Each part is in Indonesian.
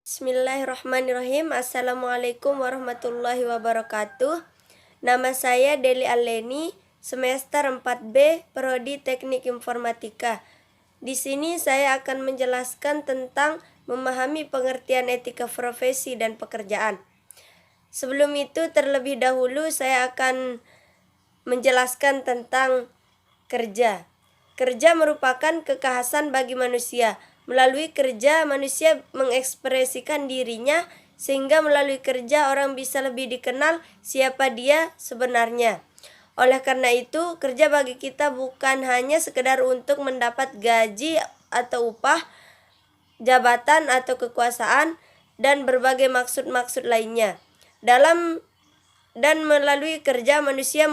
Bismillahirrahmanirrahim. Assalamualaikum warahmatullahi wabarakatuh. Nama saya Deli Aleni, semester 4B, Prodi Teknik Informatika. Di sini saya akan menjelaskan tentang memahami pengertian etika profesi dan pekerjaan. Sebelum itu, terlebih dahulu saya akan menjelaskan tentang kerja. Kerja merupakan kekhasan bagi manusia. Melalui kerja, manusia mengekspresikan dirinya, sehingga melalui kerja orang bisa lebih dikenal siapa dia sebenarnya. Oleh karena itu, kerja bagi kita bukan hanya sekedar untuk mendapat gaji atau upah, jabatan atau kekuasaan, dan berbagai maksud-maksud lainnya. Melalui kerja, manusia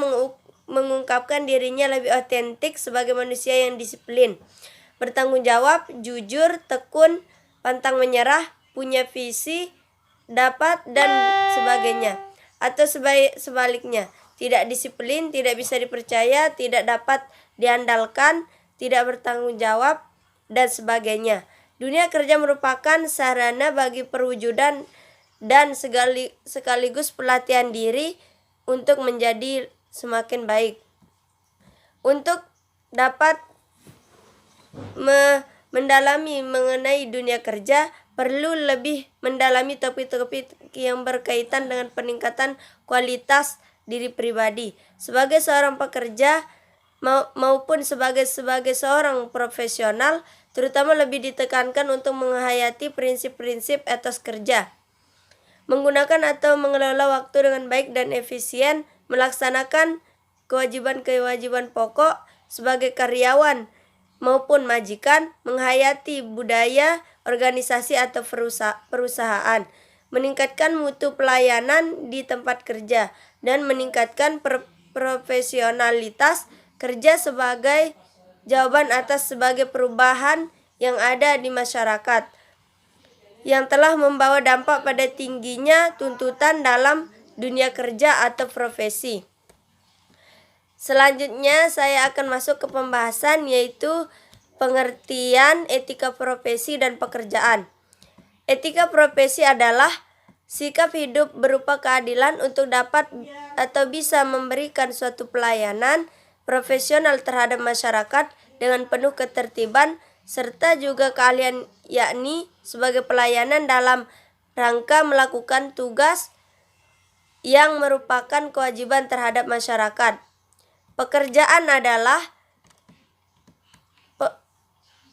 mengungkapkan dirinya lebih otentik sebagai manusia yang disiplin, bertanggung jawab, jujur, tekun, pantang menyerah, punya visi, dapat, dan sebagainya. Atau sebaliknya, tidak disiplin, tidak bisa dipercaya, tidak dapat diandalkan, tidak bertanggung jawab, dan sebagainya. Dunia kerja merupakan sarana bagi perwujudan dan sekaligus pelatihan diri untuk menjadi semakin baik. Untuk dapat mendalami mengenai dunia kerja, perlu lebih mendalami topik-topik yang berkaitan dengan peningkatan kualitas diri pribadi sebagai seorang pekerja maupun sebagai seorang profesional. Terutama lebih ditekankan untuk menghayati prinsip-prinsip etos kerja, menggunakan atau mengelola waktu dengan baik dan efisien, melaksanakan kewajiban-kewajiban pokok sebagai karyawan maupun majikan, menghayati budaya organisasi atau perusahaan, meningkatkan mutu pelayanan di tempat kerja, dan meningkatkan profesionalitas kerja sebagai jawaban atas sebagai perubahan yang ada di masyarakat yang telah membawa dampak pada tingginya tuntutan dalam dunia kerja atau profesi. Selanjutnya saya akan masuk ke pembahasan, yaitu pengertian etika profesi dan pekerjaan. Etika profesi adalah sikap hidup berupa keadilan untuk dapat atau bisa memberikan suatu pelayanan profesional terhadap masyarakat dengan penuh ketertiban, serta juga keahlian, yakni sebagai pelayanan dalam rangka melakukan tugas yang merupakan kewajiban terhadap masyarakat. Pekerjaan adalah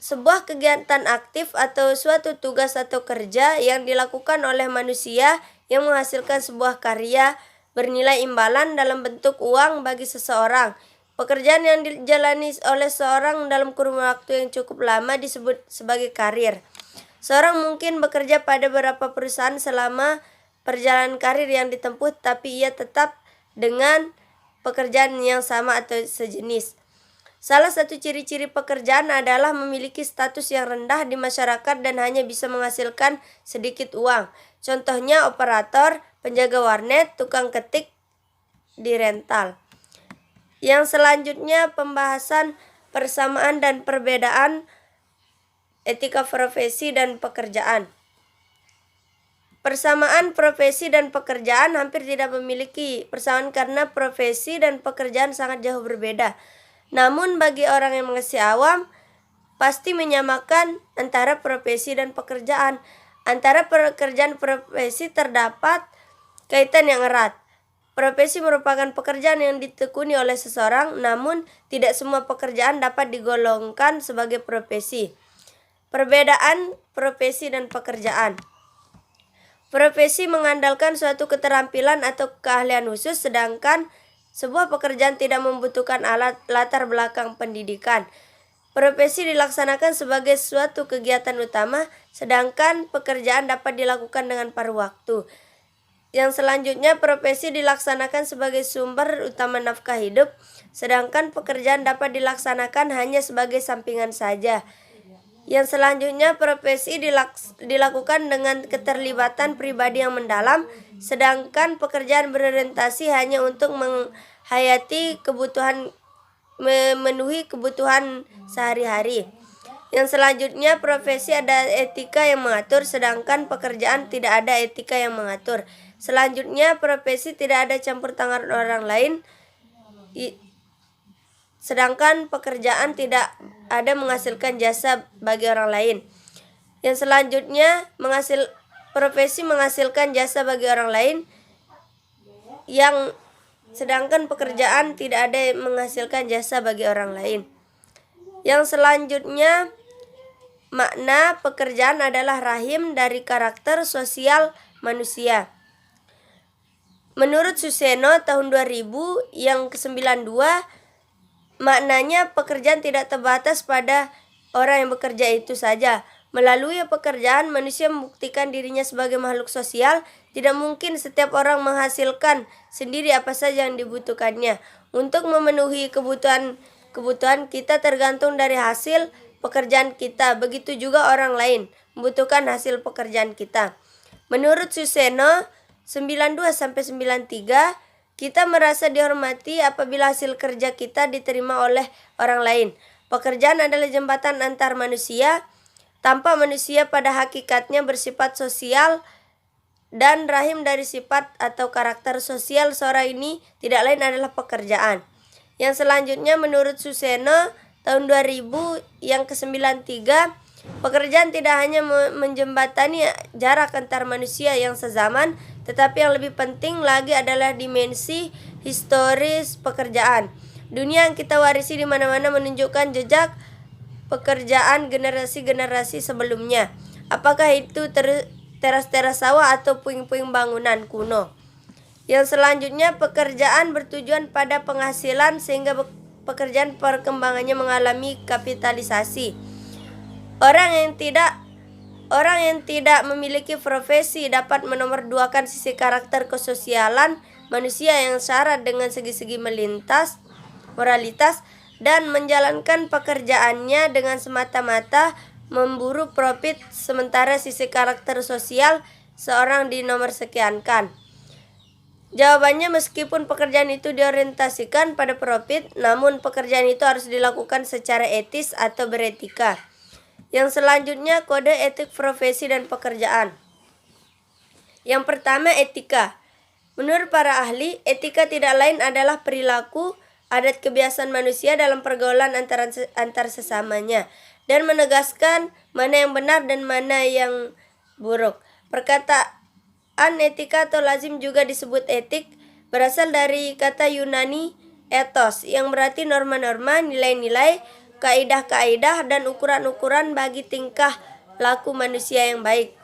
sebuah kegiatan aktif atau suatu tugas atau kerja yang dilakukan oleh manusia yang menghasilkan sebuah karya bernilai imbalan dalam bentuk uang bagi seseorang. Pekerjaan yang dijalani oleh seorang dalam kurun waktu yang cukup lama disebut sebagai karir. Seorang mungkin bekerja pada beberapa perusahaan selama perjalanan karir yang ditempuh, tapi ia tetap dengan pekerjaan yang sama atau sejenis. Salah satu ciri-ciri pekerjaan adalah memiliki status yang rendah di masyarakat dan hanya bisa menghasilkan sedikit uang. Contohnya operator, penjaga warnet, tukang ketik di rental. Yang selanjutnya, pembahasan persamaan dan perbedaan etika profesi dan pekerjaan. Persamaan profesi dan pekerjaan hampir tidak memiliki persamaan karena profesi dan pekerjaan sangat jauh berbeda. Namun bagi orang yang masih awam, pasti menyamakan antara profesi dan pekerjaan. Antara pekerjaan profesi terdapat kaitan yang erat. Profesi merupakan pekerjaan yang ditekuni oleh seseorang, namun tidak semua pekerjaan dapat digolongkan sebagai profesi. Perbedaan profesi dan pekerjaan. Profesi mengandalkan suatu keterampilan atau keahlian khusus, sedangkan sebuah pekerjaan tidak membutuhkan latar belakang pendidikan. Profesi dilaksanakan sebagai suatu kegiatan utama, sedangkan pekerjaan dapat dilakukan dengan paruh waktu. Yang selanjutnya, profesi dilaksanakan sebagai sumber utama nafkah hidup, sedangkan pekerjaan dapat dilaksanakan hanya sebagai sampingan saja. Yang selanjutnya, profesi dilakukan dengan keterlibatan pribadi yang mendalam, sedangkan pekerjaan berorientasi hanya untuk memenuhi kebutuhan sehari-hari. Yang selanjutnya, profesi ada etika yang mengatur, sedangkan pekerjaan tidak ada etika yang mengatur. Selanjutnya, profesi tidak ada campur tangan orang lain, sedangkan pekerjaan tidak ada menghasilkan jasa bagi orang lain. Yang selanjutnya, profesi menghasilkan jasa bagi orang lain, yang sedangkan pekerjaan tidak ada yang menghasilkan jasa bagi orang lain. Yang selanjutnya, makna pekerjaan adalah rahim dari karakter sosial manusia. Menurut Suseno tahun 2000 yang ke-92, maknanya pekerjaan tidak terbatas pada orang yang bekerja itu saja. Melalui pekerjaan, manusia membuktikan dirinya sebagai makhluk sosial. Tidak mungkin setiap orang menghasilkan sendiri apa saja yang dibutuhkannya. Untuk memenuhi kebutuhan kita tergantung dari hasil pekerjaan kita. Begitu juga orang lain membutuhkan hasil pekerjaan kita. Menurut Suseno 92-93, kita merasa dihormati apabila hasil kerja kita diterima oleh orang lain. Pekerjaan adalah jembatan antar manusia. Tanpa manusia pada hakikatnya bersifat sosial dan rahim dari sifat atau karakter sosial seorang ini tidak lain adalah pekerjaan. Yang selanjutnya, menurut Suseno tahun 2000 yang ke-93, pekerjaan tidak hanya menjembatani jarak antar manusia yang sezaman, tetapi yang lebih penting lagi adalah dimensi historis pekerjaan. Dunia yang kita warisi di mana-mana menunjukkan jejak pekerjaan generasi-generasi sebelumnya. Apakah itu teras-teras sawah atau puing-puing bangunan kuno. Yang selanjutnya, pekerjaan bertujuan pada penghasilan sehingga pekerjaan perkembangannya mengalami kapitalisasi. Orang yang tidak memiliki profesi dapat menomorduakan sisi karakter kesosialan manusia yang syarat dengan segi-segi moralitas dan menjalankan pekerjaannya dengan semata-mata memburu profit, sementara sisi karakter sosial seorang dinomorsekiankan. Jawabannya, meskipun pekerjaan itu diorientasikan pada profit, namun pekerjaan itu harus dilakukan secara etis atau beretika. Yang selanjutnya, kode etik profesi dan pekerjaan. Yang pertama, etika. Menurut para ahli, etika tidak lain adalah perilaku, adat kebiasaan manusia dalam pergaulan antar sesamanya, dan menegaskan mana yang benar dan mana yang buruk. Perkataan etika atau lazim juga disebut etik, berasal dari kata Yunani ethos, yang berarti norma-norma, nilai-nilai, kaidah-kaidah, dan ukuran-ukuran bagi tingkah laku manusia yang baik.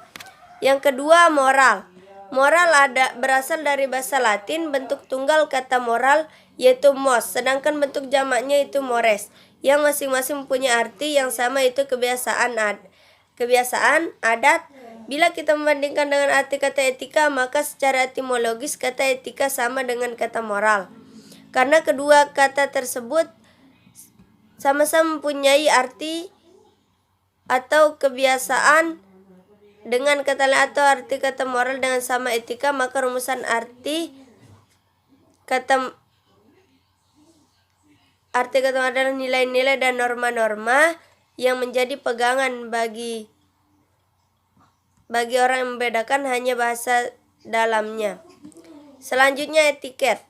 Yang kedua, moral. Moral berasal dari bahasa Latin, bentuk tunggal kata moral yaitu mos, sedangkan bentuk jamaknya itu mores, yang masing-masing mempunyai arti yang sama, itu kebiasaan, adat. Bila kita membandingkan dengan arti kata etika, maka secara etimologis kata etika sama dengan kata moral, karena kedua kata tersebut sama-sama mempunyai arti atau kebiasaan. Dengan kata lain, atau arti kata moral dengan sama etika, maka rumusan arti kata adalah nilai-nilai dan norma-norma yang menjadi pegangan bagi orang yang membedakan hanya bahasa dalamnya. Selanjutnya, etiket.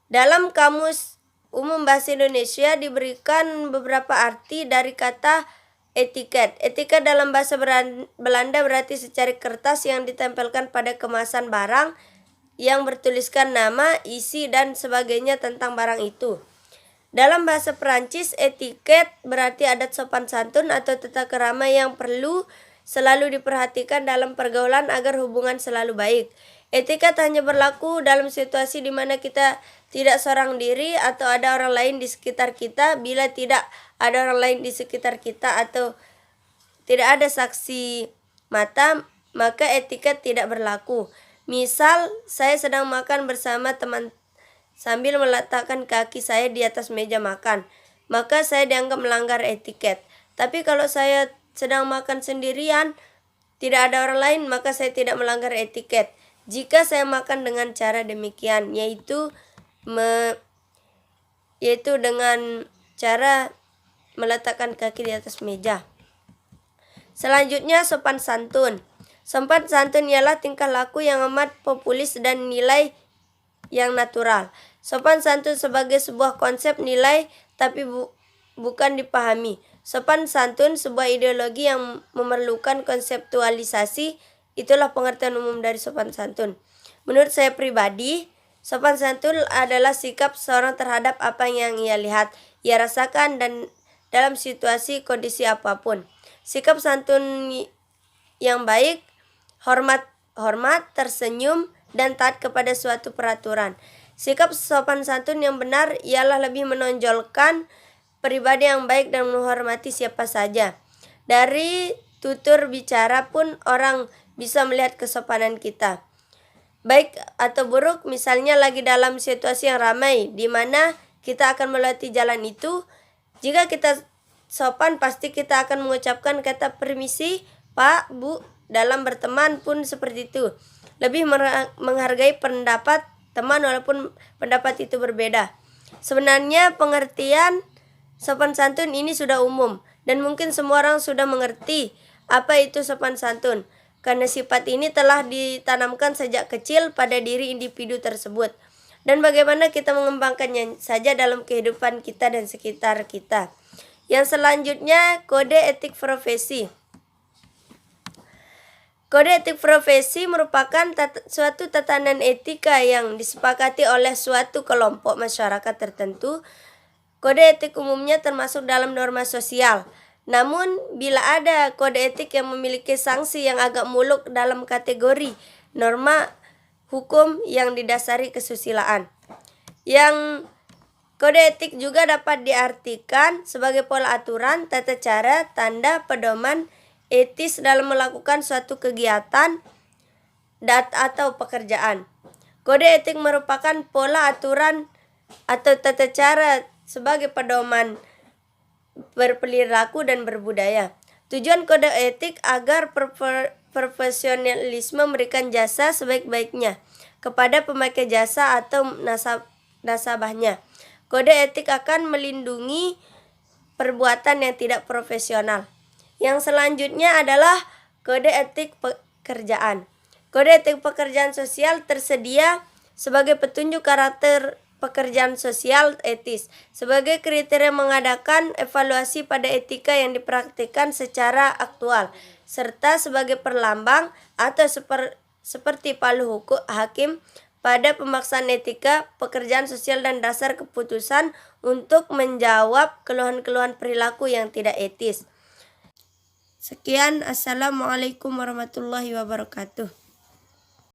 Dalam Kamus Umum Bahasa Indonesia diberikan beberapa arti dari kata etiket. Etiket dalam bahasa Belanda berarti secari kertas yang ditempelkan pada kemasan barang yang bertuliskan nama, isi, dan sebagainya tentang barang itu. Dalam bahasa Perancis, etiket berarti adat sopan santun atau tata krama yang perlu selalu diperhatikan dalam pergaulan agar hubungan selalu baik. Etiket hanya berlaku dalam situasi di mana kita tidak seorang diri atau ada orang lain di sekitar kita. Bila tidak ada orang lain di sekitar kita atau tidak ada saksi mata, maka etiket tidak berlaku. Misal, saya sedang makan bersama teman sambil meletakkan kaki saya di atas meja makan, maka saya dianggap melanggar etiket. Tapi kalau saya sedang makan sendirian, tidak ada orang lain, maka saya tidak melanggar etiket. Jika saya makan dengan cara demikian, yaitu dengan cara meletakkan kaki di atas meja. Selanjutnya, sopan santun. Sopan santun ialah tingkah laku yang amat populis dan nilai yang natural. Sopan santun sebagai sebuah konsep nilai tapi bukan dipahami. Sopan santun sebuah ideologi yang memerlukan konseptualisasi. Itulah pengertian umum dari sopan santun. Menurut saya pribadi, sopan santun adalah sikap seorang terhadap apa yang ia lihat, ia rasakan, dan dalam situasi kondisi apapun. Sikap santun yang baik, hormat, tersenyum, dan taat kepada suatu peraturan. Sikap sopan santun yang benar ialah lebih menonjolkan pribadi yang baik dan menghormati siapa saja. Dari tutur bicara pun orang bisa melihat kesopanan kita, baik atau buruk. Misalnya lagi dalam situasi yang ramai, di mana kita akan melewati jalan itu. Jika kita sopan, pasti kita akan mengucapkan kata permisi, Pak, Bu. Dalam berteman pun seperti itu. Lebih menghargai pendapat teman walaupun pendapat itu berbeda. Sebenarnya pengertian sopan santun ini sudah umum dan mungkin semua orang sudah mengerti apa itu sopan santun, karena sifat ini telah ditanamkan sejak kecil pada diri individu tersebut. Dan bagaimana kita mengembangkannya saja dalam kehidupan kita dan sekitar kita. Yang selanjutnya, kode etik profesi. Kode etik profesi merupakan suatu tatanan etika yang disepakati oleh suatu kelompok masyarakat tertentu. Kode etik umumnya termasuk dalam norma sosial. Namun, bila ada kode etik yang memiliki sanksi yang agak muluk dalam kategori norma hukum yang didasari kesusilaan. Yang kode etik juga dapat diartikan sebagai pola aturan, tata cara, tanda, pedoman etis dalam melakukan suatu kegiatan atau pekerjaan. Kode etik merupakan pola aturan atau tata cara sebagai pedoman berperilaku dan berbudaya. Tujuan kode etik agar profesionalisme memberikan jasa sebaik-baiknya kepada pemakai jasa atau nasabahnya. Kode etik akan melindungi perbuatan yang tidak profesional. Yang selanjutnya adalah kode etik pekerjaan. Kode etik pekerjaan sosial tersedia sebagai petunjuk karakter pekerjaan sosial etis, sebagai kriteria mengadakan evaluasi pada etika yang dipraktikkan secara aktual, serta sebagai perlambang atau seperti palu hakim pada pemaksaan etika pekerjaan sosial dan dasar keputusan untuk menjawab keluhan-keluhan perilaku yang tidak etis. Sekian, Assalamualaikum warahmatullahi wabarakatuh.